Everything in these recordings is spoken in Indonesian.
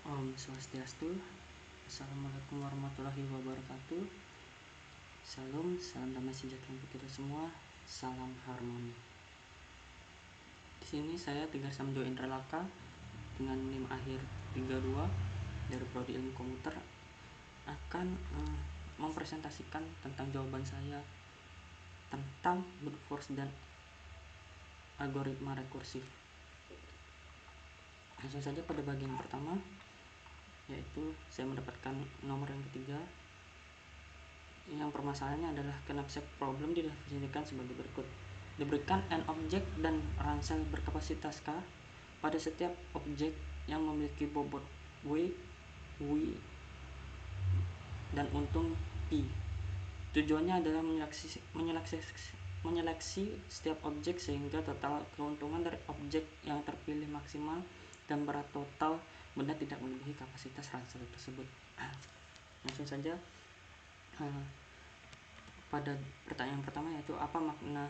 Om Swastiastu. Assalamualaikum warahmatullahi wabarakatuh. Salam damai sejahtera untuk kita semua. Salam harmoni. Di sini saya Tegar Samjo Indra Laka dengan NIM akhir 32 dari Prodi Ilmu Komputer akan mempresentasikan tentang jawaban saya tentang brute force dan algoritma rekursif. Langsung saja pada bagian pertama, yaitu saya mendapatkan nomor yang ketiga. Yang permasalahannya adalah knapsack problem didefinisikan sebagai berikut. Diberikan n objek dan ransel berkapasitas K pada setiap objek yang memiliki bobot W, dan untung P. Tujuannya adalah menyeleksi setiap objek sehingga total keuntungan dari objek yang terpilih maksimal dan berat total benda tidak melebihi kapasitas ransel tersebut. Langsung saja pada pertanyaan pertama, yaitu apa makna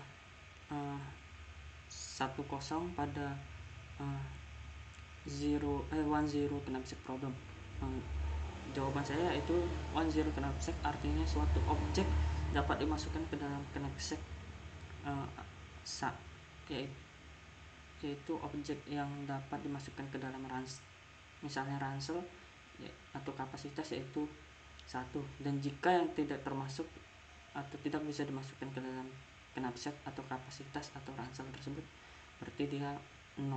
10 pada 10 knapsack problem. Jawaban saya yaitu 10 knapsack artinya suatu objek dapat dimasukkan ke dalam knapsack, yaitu objek yang dapat dimasukkan ke dalam misalnya ransel atau kapasitas yaitu 1, dan jika yang tidak termasuk atau tidak bisa dimasukkan ke dalam knapsack atau kapasitas atau ransel tersebut berarti dia 0.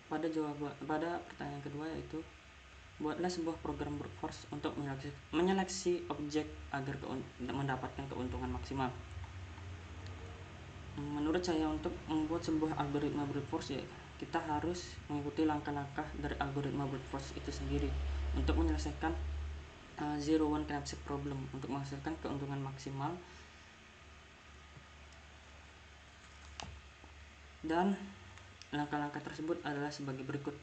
Pada pertanyaan kedua, yaitu buatlah sebuah program brute force untuk menyeleksi objek agar mendapatkan keuntungan maksimal. Menurut saya, untuk membuat sebuah algoritma brute force, ya kita harus mengikuti langkah-langkah dari algoritma brute force itu sendiri untuk menyelesaikan 01 knapsack problem untuk menghasilkan keuntungan maksimal. Dan langkah-langkah tersebut adalah sebagai berikut,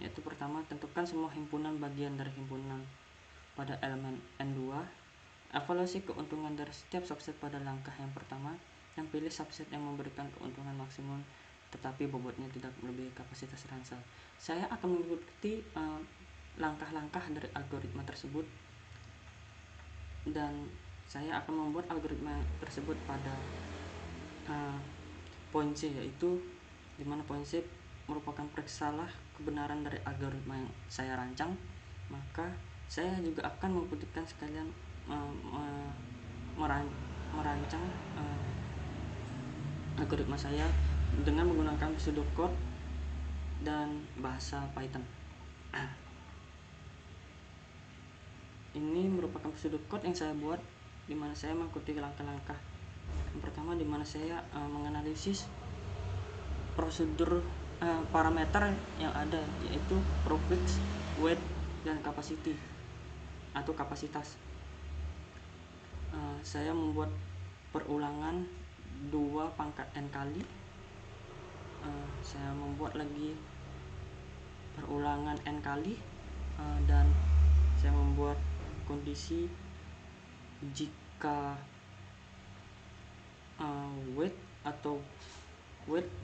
yaitu pertama, tentukan semua himpunan bagian dari himpunan pada elemen N2. Evaluasi keuntungan dari setiap subset pada langkah yang pertama, yang pilih subset yang memberikan keuntungan maksimum tetapi bobotnya tidak melebihi kapasitas ransel. Saya akan mengikuti langkah-langkah dari algoritma tersebut, dan saya akan membuat algoritma tersebut pada poin C, yaitu dimana poin C merupakan periksalah kebenaran dari algoritma yang saya rancang. Maka saya juga akan membuktikan sekalian merancang algoritma saya dengan menggunakan pseudocode dan bahasa Python. Ini merupakan pseudocode yang saya buat di mana saya mengikuti langkah-langkah. Yang pertama, di mana saya menganalisis prosedur parameter yang ada, yaitu profit, weight, dan capacity atau kapasitas. Saya membuat perulangan 2 pangkat n kali. Saya membuat lagi perulangan n kali, dan saya membuat kondisi jika weight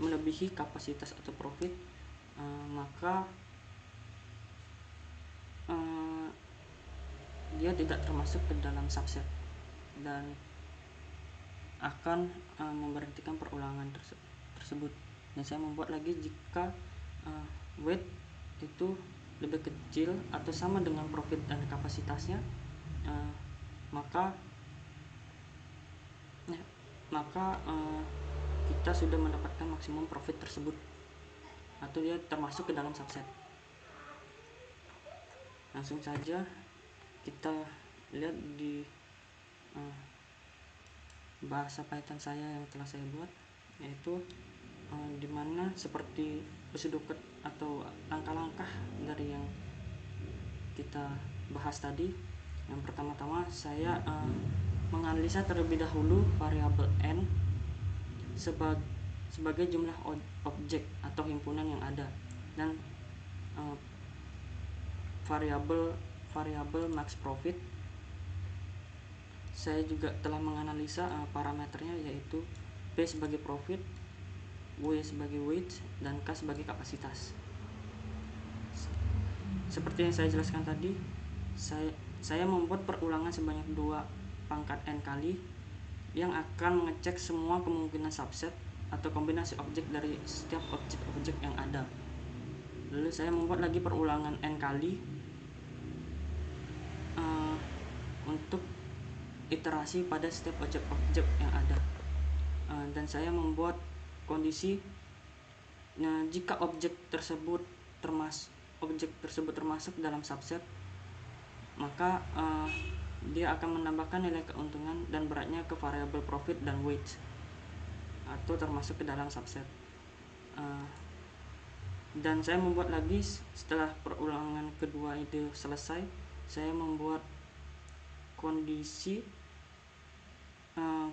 melebihi kapasitas atau profit, maka dia tidak termasuk ke dalam subset dan akan memberhentikan perulangan tersebut. Dan saya membuat lagi jika weight itu lebih kecil atau sama dengan profit dan kapasitasnya, maka kita sudah mendapatkan maksimum profit tersebut atau dia termasuk ke dalam subset. Langsung saja kita lihat di bahasa Python saya yang telah saya buat, yaitu dimana seperti pseudocode atau langkah-langkah dari yang kita bahas tadi. Yang pertama-tama saya menganalisa terlebih dahulu variabel n sebagai jumlah objek atau himpunan yang ada, dan variabel max profit. Saya juga telah menganalisa parameternya, yaitu P sebagai profit, W sebagai weight, dan K sebagai kapasitas. seperti yang saya jelaskan tadi, saya membuat perulangan sebanyak 2 pangkat n kali yang akan mengecek semua kemungkinan subset atau kombinasi objek dari setiap objek-objek yang ada. Lalu saya membuat lagi perulangan n kali untuk iterasi pada setiap objek-objek yang ada. Dan saya membuat kondisi jika objek tersebut termasuk dalam subset, maka dia akan menambahkan nilai keuntungan dan beratnya ke variabel profit dan weight atau termasuk ke dalam subset. Dan saya membuat lagi setelah perulangan kedua itu selesai, saya membuat kondisi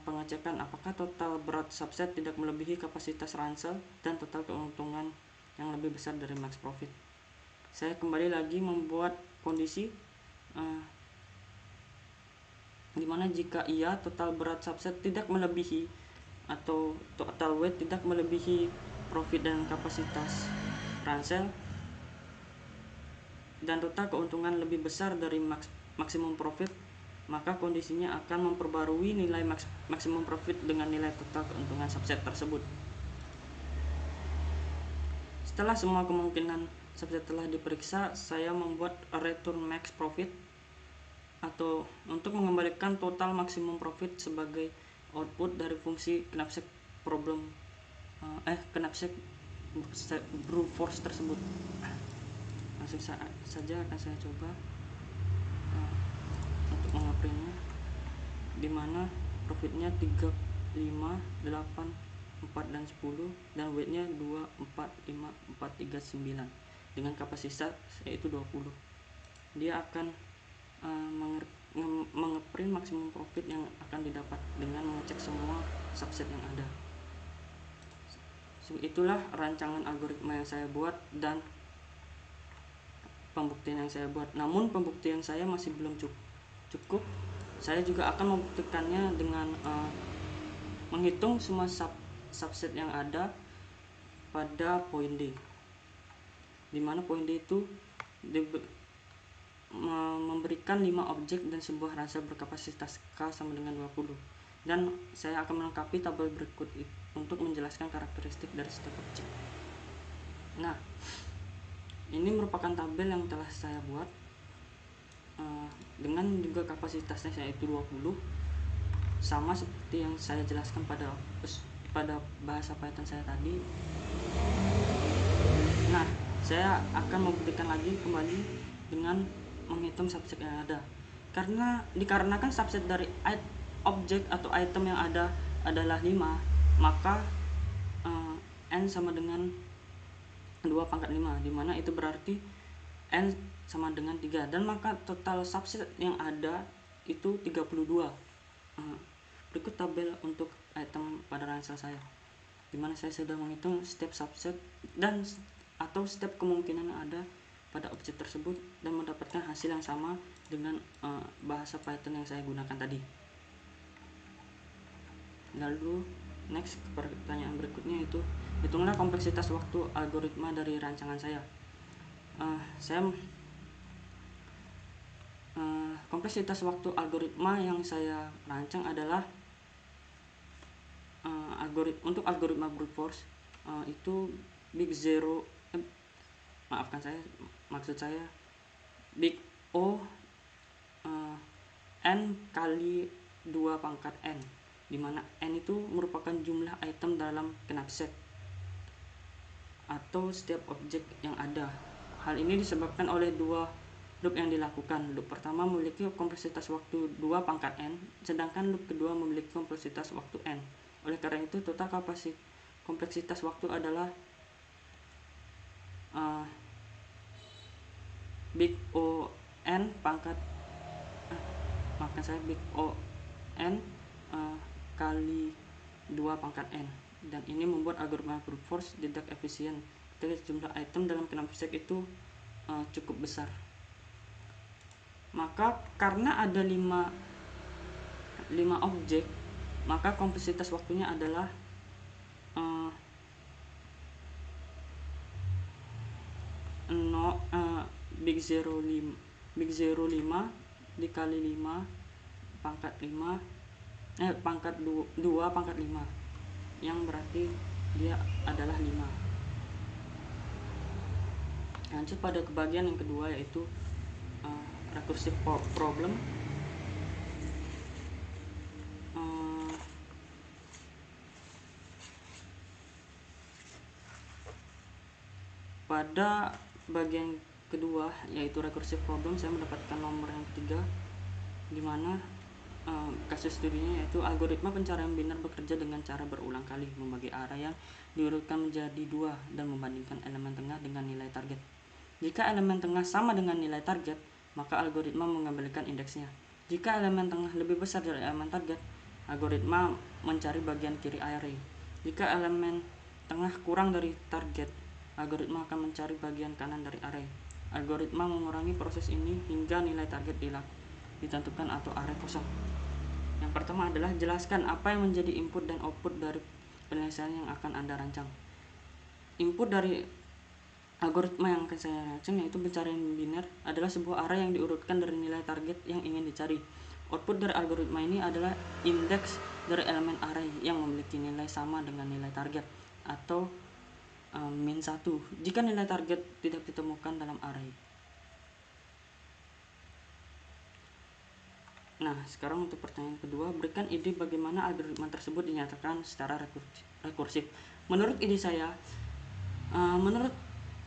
pengecekan apakah total berat subset tidak melebihi kapasitas ransel dan total keuntungan yang lebih besar dari max profit. Saya kembali lagi membuat kondisi dimana jika iya total berat subset tidak melebihi atau total weight tidak melebihi profit dan kapasitas ransel dan total keuntungan lebih besar dari maksimum profit, maka kondisinya akan memperbarui nilai maksimum profit dengan nilai total keuntungan subset tersebut. Setelah semua kemungkinan subset telah diperiksa, saya membuat return max profit atau untuk mengembalikan total maksimum profit sebagai output dari fungsi knapsack problem knapsack brute force tersebut. Langsung saja akan saya coba untuk mengeprintnya, dimana profitnya 3, 5, 8, 4 dan 10 dan weightnya 2, 4, 5, 4, 3, 9 dengan kapasitas yaitu 20. Dia akan mengeprint maksimum profit yang akan didapat dengan mengecek semua subset yang ada. Itulah rancangan algoritma yang saya buat dan pembuktian yang saya buat. Namun pembuktian saya masih belum cukup. Saya juga akan membuktikannya dengan menghitung semua subset yang ada pada point D, dimana point D itu memberikan 5 objek dan sebuah ransel berkapasitas K sama dengan 20. Dan saya akan melengkapi tabel berikut untuk menjelaskan karakteristik dari setiap objek. Nah, ini merupakan tabel yang telah saya buat dengan juga kapasitasnya yaitu 20, sama seperti yang saya jelaskan pada bahasa Python saya tadi. Nah, saya akan membuktikan lagi kembali dengan menghitung subset yang ada. Dikarenakan subset dari objek atau item yang ada adalah 5, maka n sama dengan 2 pangkat 5, dimana itu berarti n sama dengan 3, dan maka total subset yang ada itu 32. Berikut tabel untuk item pada ransel saya, dimana saya sudah menghitung setiap subset dan atau setiap kemungkinan yang ada pada objek tersebut dan mendapatkan hasil yang sama dengan bahasa Python yang saya gunakan tadi. Lalu next pertanyaan berikutnya itu, hitunglah kompleksitas waktu algoritma dari rancangan saya. Kompleksitas waktu algoritma yang saya rancang adalah untuk algoritma brute force itu maksud saya big O n kali 2 pangkat n, dimana n itu merupakan jumlah item dalam knapsack atau setiap objek yang ada. Hal ini disebabkan oleh 2 loop yang dilakukan. Loop pertama memiliki kompleksitas waktu 2 pangkat n, sedangkan loop kedua memiliki kompleksitas waktu n. Oleh karena itu total kompleksitas waktu adalah big O n big O n kali 2 pangkat n, dan ini membuat algoritma brute force tidak efisien ketika jumlah item dalam knapsack itu cukup besar. Maka karena ada 5 objek, maka kompleksitas waktunya adalah big 0 5 dikali 5 pangkat 5 pangkat 2 pangkat 5, yang berarti dia adalah 5. Lanjut pada kebagian yang kedua, yaitu recursive problem. Pada bagian kedua, yaitu recursive problem, saya mendapatkan nomor yang ketiga, di mana kasus studinya yaitu algoritma pencarian biner bekerja dengan cara berulang kali membagi array yang diurutkan menjadi 2 dan membandingkan elemen tengah dengan nilai target. Jika elemen tengah sama dengan nilai target, maka algoritma mengembalikan indeksnya. Jika elemen tengah lebih besar dari elemen target, algoritma mencari bagian kiri array. Jika elemen tengah kurang dari target, algoritma akan mencari bagian kanan dari array. Algoritma mengurangi proses ini hingga nilai target ditentukan atau array kosong. Yang pertama adalah jelaskan apa yang menjadi input dan output dari penyelesaian yang akan Anda rancang. Input dari algoritma yang akan saya rancang yaitu pencarian biner adalah sebuah array yang diurutkan dari nilai target yang ingin dicari. Output dari algoritma ini adalah indeks dari elemen array yang memiliki nilai sama dengan nilai target atau min 1 jika nilai target tidak ditemukan dalam array. Nah, sekarang untuk pertanyaan kedua, berikan ide bagaimana algoritma tersebut dinyatakan secara rekursif. Menurut ide saya,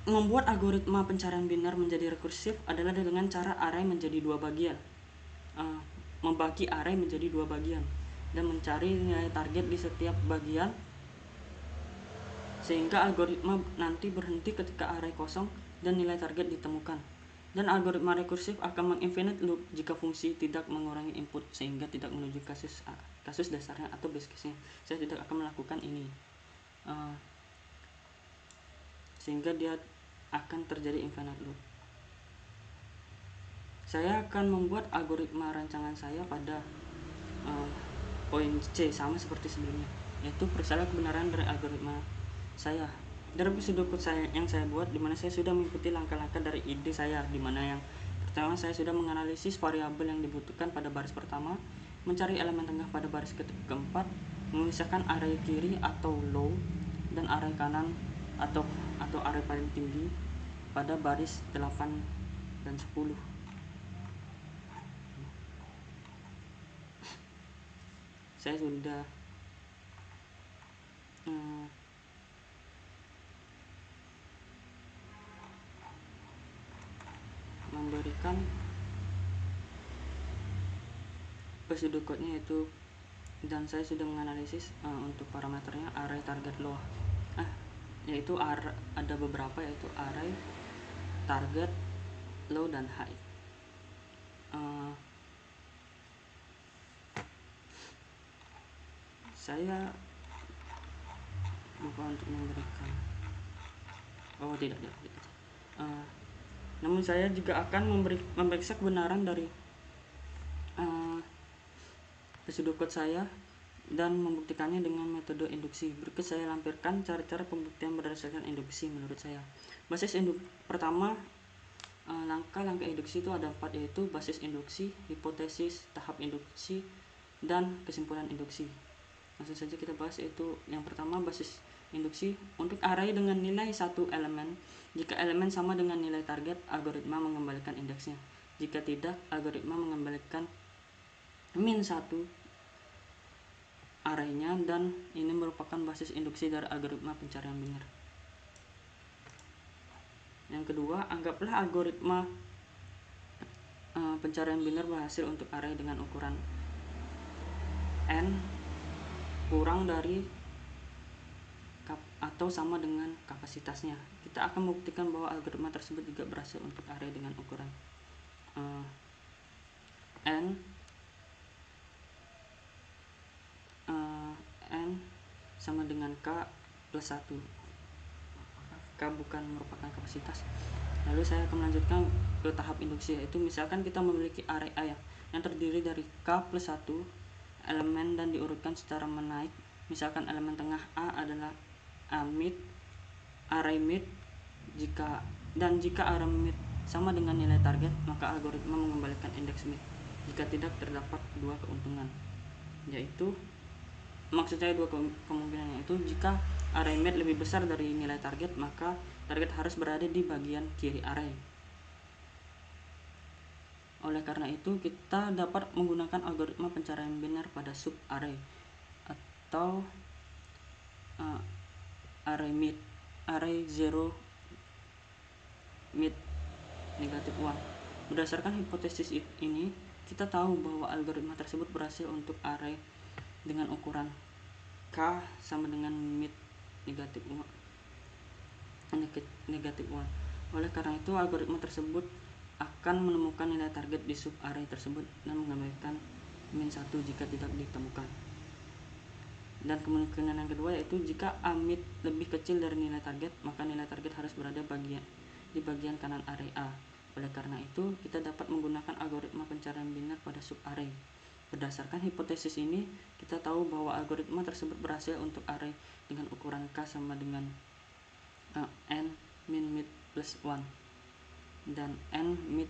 membuat algoritma pencarian biner menjadi rekursif adalah dengan cara array menjadi 2 bagian, membagi array menjadi 2 bagian dan mencari nilai target di setiap bagian, sehingga algoritma nanti berhenti ketika array kosong dan nilai target ditemukan. Dan algoritma rekursif akan menginfinite loop jika fungsi tidak mengurangi input sehingga tidak menuju kasus dasarnya atau base case-nya. Saya tidak akan melakukan ini, sehingga dia akan terjadi infinite loop. Saya akan membuat algoritma rancangan saya pada poin C sama seperti sebelumnya, yaitu periksalah kebenaran dari algoritma saya. Dari episode saya yang saya buat, dimana saya sudah mengikuti langkah-langkah dari ide saya, dimana yang pertama saya sudah menganalisis variabel yang dibutuhkan pada baris pertama, mencari elemen tengah pada baris keempat, memisahkan array kiri atau low dan array kanan atau array paling tinggi pada baris 8 dan 10. Saya sudah memberikan prosedur code-nya itu, dan saya sudah menganalisis untuk parameternya array target low, yaitu ada beberapa, yaitu array target low dan high. Saya lupa untuk memberikan tidak. Namun saya juga akan memeriksa kebenaran dari prosedur code saya dan membuktikannya dengan metode induksi. Berikut saya lampirkan cara-cara pembuktian berdasarkan induksi menurut saya. Basis pertama, langkah-langkah induksi itu ada 4, yaitu basis induksi, hipotesis, tahap induksi, dan kesimpulan induksi. Langsung saja kita bahas, yaitu yang pertama basis induksi. Untuk array dengan nilai 1 elemen, jika elemen sama dengan nilai target, algoritma mengembalikan indeksnya. Jika tidak, algoritma mengembalikan min 1 arraynya, dan ini merupakan basis induksi dari algoritma pencarian biner. Yang kedua, anggaplah algoritma pencarian biner berhasil untuk array dengan ukuran n kurang dari atau sama dengan kapasitasnya. Kita akan membuktikan bahwa algoritma tersebut juga berhasil untuk array dengan ukuran n sama dengan k plus 1. K bukan merupakan kapasitas. Lalu saya akan melanjutkan ke tahap induksi, yaitu misalkan kita memiliki array A yang terdiri dari k plus 1 elemen dan diurutkan secara menaik. Misalkan elemen tengah A adalah array mid, jika array mid sama dengan nilai target, maka algoritma mengembalikan indeks mid. Jika tidak, terdapat dua keuntungan, yaitu maksud saya dua kemungkinan, yaitu jika array mid lebih besar dari nilai target, maka target harus berada di bagian kiri array. Oleh karena itu, kita dapat menggunakan algoritma pencarian biner pada sub array atau array mid, array 0 mid negatif 1. Berdasarkan hipotesis ini, kita tahu bahwa algoritma tersebut berhasil untuk array dengan ukuran k sama dengan mid negatif 1. Oleh karena itu, algoritma tersebut akan menemukan nilai target di sub array tersebut dan mengembalikan min 1 jika tidak ditemukan. Dan kemungkinan yang kedua yaitu jika a mid lebih kecil dari nilai target, maka nilai target harus berada di bagian kanan array A. Oleh karena itu, kita dapat menggunakan algoritma pencarian biner pada sub array. Berdasarkan hipotesis ini, kita tahu bahwa algoritma tersebut berhasil untuk array dengan ukuran k sama dengan n min mid plus 1 dan n mid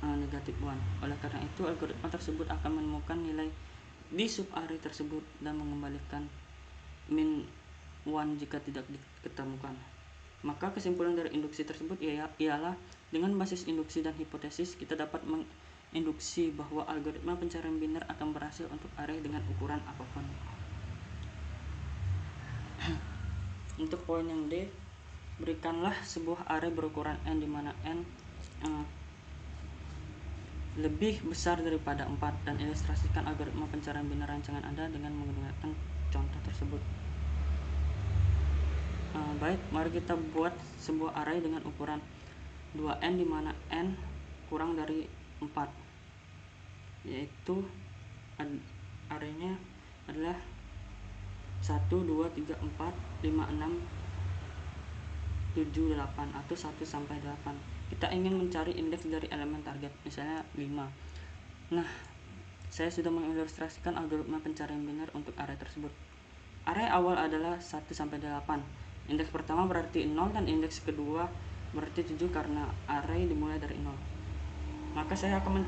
negatif 1. Oleh karena itu, algoritma tersebut akan menemukan nilai di sub array tersebut dan mengembalikan min 1 jika tidak ditemukan. Maka kesimpulan dari induksi tersebut ialah dengan basis induksi dan hipotesis, kita dapat menginduksi bahwa algoritma pencarian biner akan berhasil untuk array dengan ukuran apapun. Untuk poin yang D, berikanlah sebuah array berukuran n di mana n lebih besar daripada 4 dan ilustrasikan algoritma pencarian biner rancangan Anda dengan menggunakan contoh tersebut. Baik, mari kita buat sebuah array dengan ukuran 2n di mana n kurang dari 4, yaitu arraynya adalah 1, 2, 3, 4, 5, 6, 7, 8 atau 1 sampai 8. Kita ingin mencari indeks dari elemen target, misalnya 5. Nah, saya sudah mengilustrasikan algoritma pencarian biner untuk array tersebut. Array awal adalah 1 sampai 8. Indeks pertama berarti 0 dan indeks kedua berarti 7 karena array dimulai dari 0. Maka algoritma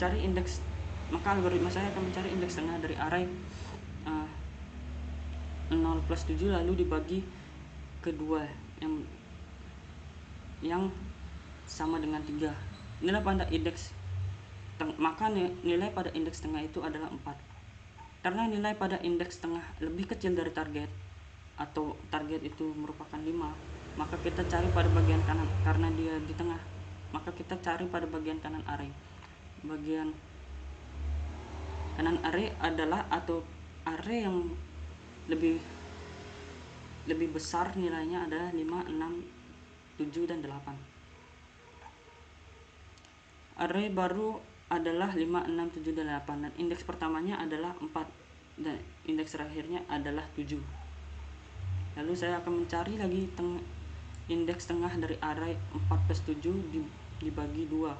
saya akan mencari indeks tengah dari array 0 plus 7 lalu dibagi kedua yang sama dengan 3. Maka nilai pada indeks tengah itu adalah 4. Karena nilai pada indeks tengah lebih kecil dari target, atau target itu merupakan 5, maka kita cari pada bagian kanan. Karena dia di tengah, maka kita cari pada bagian kanan array. Bagian kanan array adalah atau array yang lebih besar nilainya adalah 5, 6, 7, dan 8. Array baru adalah 5, 6, 7, dan 8 dan indeks pertamanya adalah 4 dan indeks terakhirnya adalah 7. Lalu saya akan mencari lagi indeks tengah dari array 4 plus 7 dibagi 2,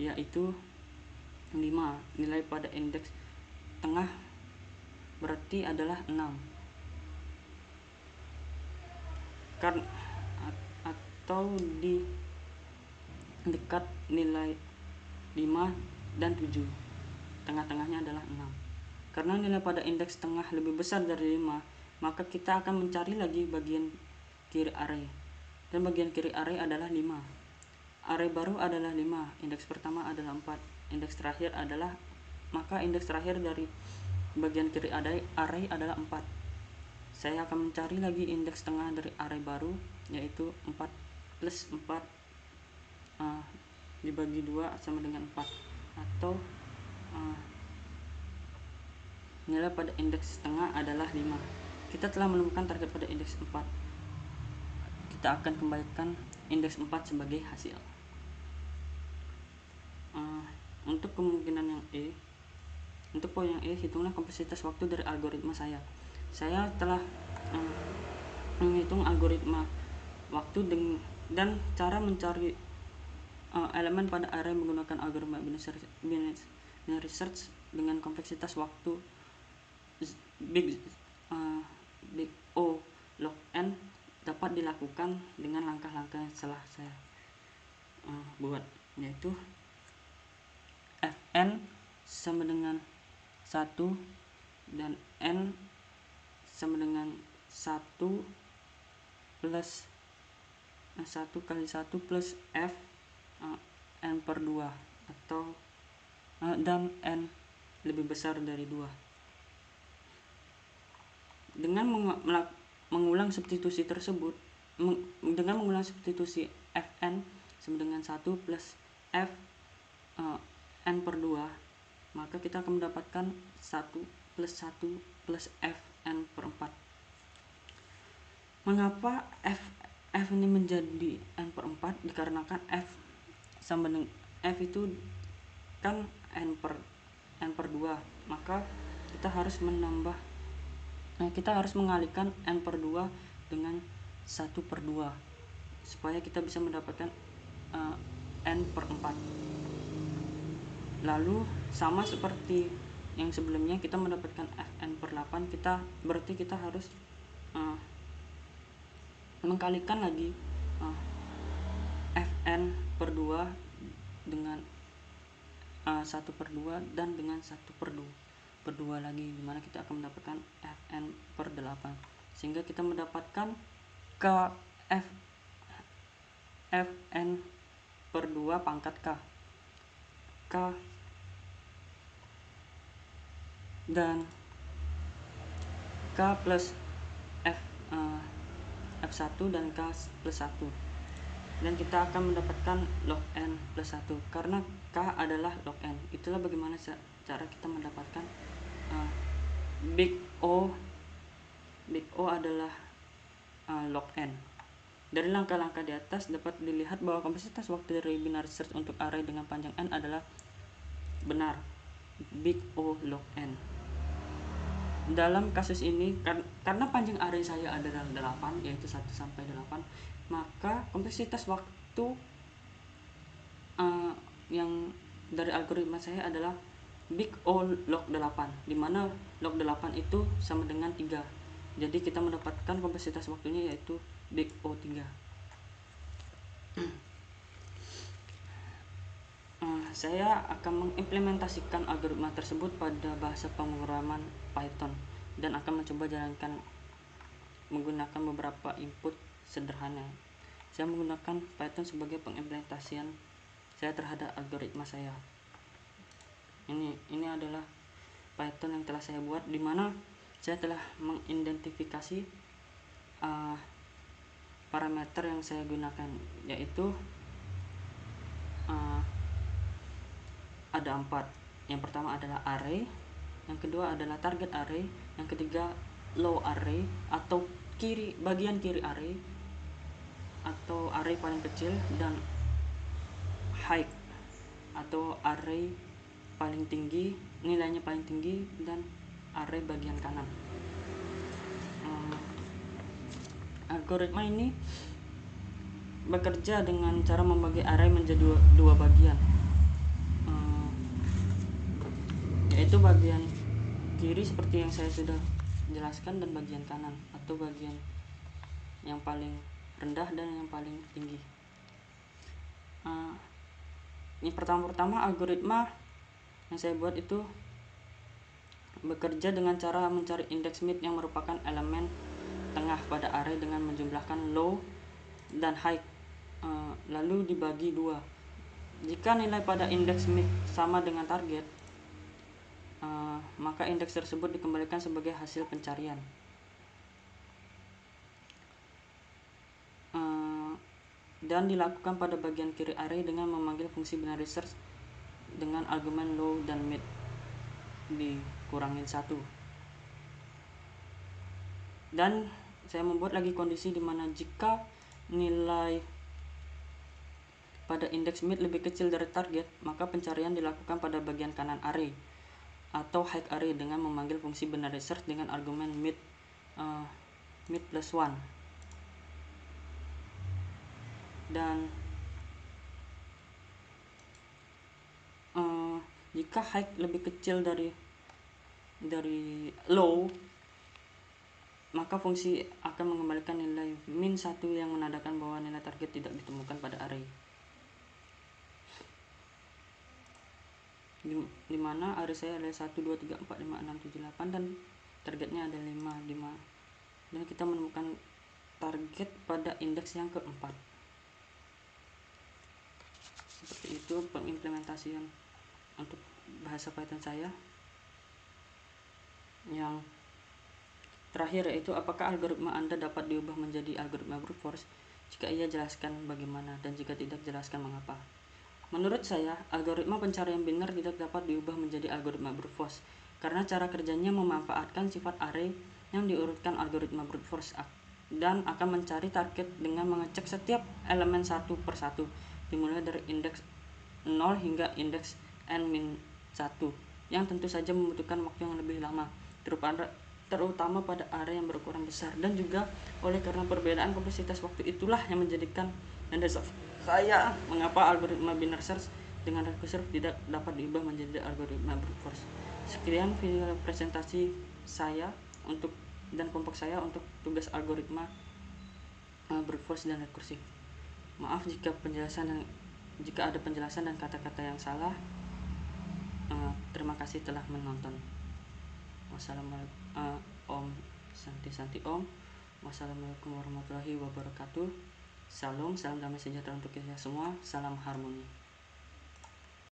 yaitu 5. Nilai pada indeks tengah berarti adalah 6. Atau di dekat nilai 5 dan 7. Tengah-tengahnya adalah 6. Karena nilai pada indeks tengah lebih besar dari 5, maka kita akan mencari lagi bagian kiri array. Dan bagian kiri array adalah 5. Array baru adalah 5, indeks pertama adalah 4, indeks terakhir dari bagian kiri array adalah 4. Saya akan mencari lagi indeks tengah dari array baru, yaitu 4 plus 4 dibagi 2 sama dengan 4, atau nilai pada indeks tengah adalah 5. Kita telah menemukan target pada indeks 4. Kita akan kembalikan indeks 4 sebagai hasil. Untuk kemungkinan yang E, untuk poin yang E, hitunglah kompleksitas waktu dari algoritma saya. Saya telah menghitung algoritma waktu dan cara mencari elemen pada array menggunakan algoritma binary search dengan kompleksitas waktu big O log n dapat dilakukan dengan langkah-langkah yang telah saya buat, yaitu Fn sama dengan 1 dan N sama dengan 1 plus 1 kali 1 plus F N per 2 atau dan N lebih besar dari 2. Dengan mengulang substitusi tersebut, dengan mengulang substitusi Fn sama dengan 1 plus F N per 2, maka kita akan mendapatkan 1 plus Fn per 4. Mengapa F ini menjadi N per 4? Dikarenakan F sama dengan F itu kan N per 2, maka kita harus mengalihkan N per 2 dengan 1 per 2 supaya kita bisa mendapatkan N per 4. Lalu sama seperti yang sebelumnya kita mendapatkan Fn per 8, berarti kita harus mengkalikan lagi Fn per 2 dengan 1 per 2 dan dengan 1 per 2 lagi, dimana kita akan mendapatkan Fn per 8, sehingga kita mendapatkan Fn per 2 pangkat K dan K plus F1 dan K plus 1, dan kita akan mendapatkan log N plus 1 karena K adalah log N. Itulah bagaimana cara kita mendapatkan Big O adalah log N. Dari langkah-langkah di atas dapat dilihat bahwa kompleksitas waktu dari binary search untuk array dengan panjang N adalah benar, Big O log N. Dalam kasus ini karena panjang array saya adalah 8, yaitu 1 sampai 8, maka kompleksitas waktu yang dari algoritma saya adalah Big O log 8, dimana log 8 itu sama dengan 3. Jadi kita mendapatkan kompleksitas waktunya yaitu Big O 3. Saya akan mengimplementasikan algoritma tersebut pada bahasa pemrograman Python dan akan mencoba jalankan menggunakan beberapa input sederhana. Saya menggunakan Python sebagai pengimplementasian saya terhadap algoritma saya. Ini adalah Python yang telah saya buat, di mana saya telah mengidentifikasi parameter yang saya gunakan, yaitu ada 4. Yang pertama adalah array, yang kedua adalah target array, yang ketiga low array atau bagian kiri array atau array paling kecil, dan height atau array paling tinggi, nilainya paling tinggi, dan array bagian kanan. Algoritma ini bekerja dengan cara membagi array menjadi dua bagian, yaitu bagian kiri seperti yang saya sudah jelaskan dan bagian kanan atau bagian yang paling rendah dan yang paling tinggi. Ini pertama algoritma yang saya buat itu bekerja dengan cara mencari indeks mid yang merupakan elemen tengah pada array dengan menjumlahkan low dan high lalu dibagi 2. Jika nilai pada indeks mid sama dengan target, maka indeks tersebut dikembalikan sebagai hasil pencarian. Dan dilakukan pada bagian kiri array dengan memanggil fungsi binary search dengan argumen low dan mid dikurangin 1. Dan saya membuat lagi kondisi di mana jika nilai pada indeks mid lebih kecil dari target, maka pencarian dilakukan pada bagian kanan array atau high array dengan memanggil fungsi binary search dengan argumen mid plus 1. Dan jika high lebih kecil dari low, maka fungsi akan mengembalikan nilai min 1 yang menandakan bahwa nilai target tidak ditemukan pada array. di mana array saya ada 1 2 3 4 5 6 7 8 dan targetnya ada 5 dan kita menemukan target pada indeks yang keempat. Seperti itu pengimplementasian untuk bahasa Python saya. Yang terakhir yaitu apakah algoritma Anda dapat diubah menjadi algoritma brute force? Jika iya, jelaskan bagaimana, dan jika tidak, jelaskan mengapa. Menurut saya, algoritma pencarian biner tidak dapat diubah menjadi algoritma brute force karena cara kerjanya memanfaatkan sifat array yang diurutkan algoritma brute force dan akan mencari target dengan mengecek setiap elemen satu per satu, dimulai dari indeks 0 hingga indeks n-1, yang tentu saja membutuhkan waktu yang lebih lama, terutama pada array yang berukuran besar, dan juga oleh karena perbedaan kompleksitas waktu itulah yang menjadikan dan dasar saya mengapa algoritma binary search dengan recursive tidak dapat diubah menjadi algoritma brute force. Sekian video presentasi saya untuk dan kelompok saya untuk tugas algoritma brute force dan recursive. Maaf jika ada penjelasan dan kata-kata yang salah. Terima kasih telah menonton. Wassalamualaikum Om Santi Om. Wassalamualaikum warahmatullahi wabarakatuh. Salam damai sejahtera untuk kita semua. Salam harmoni.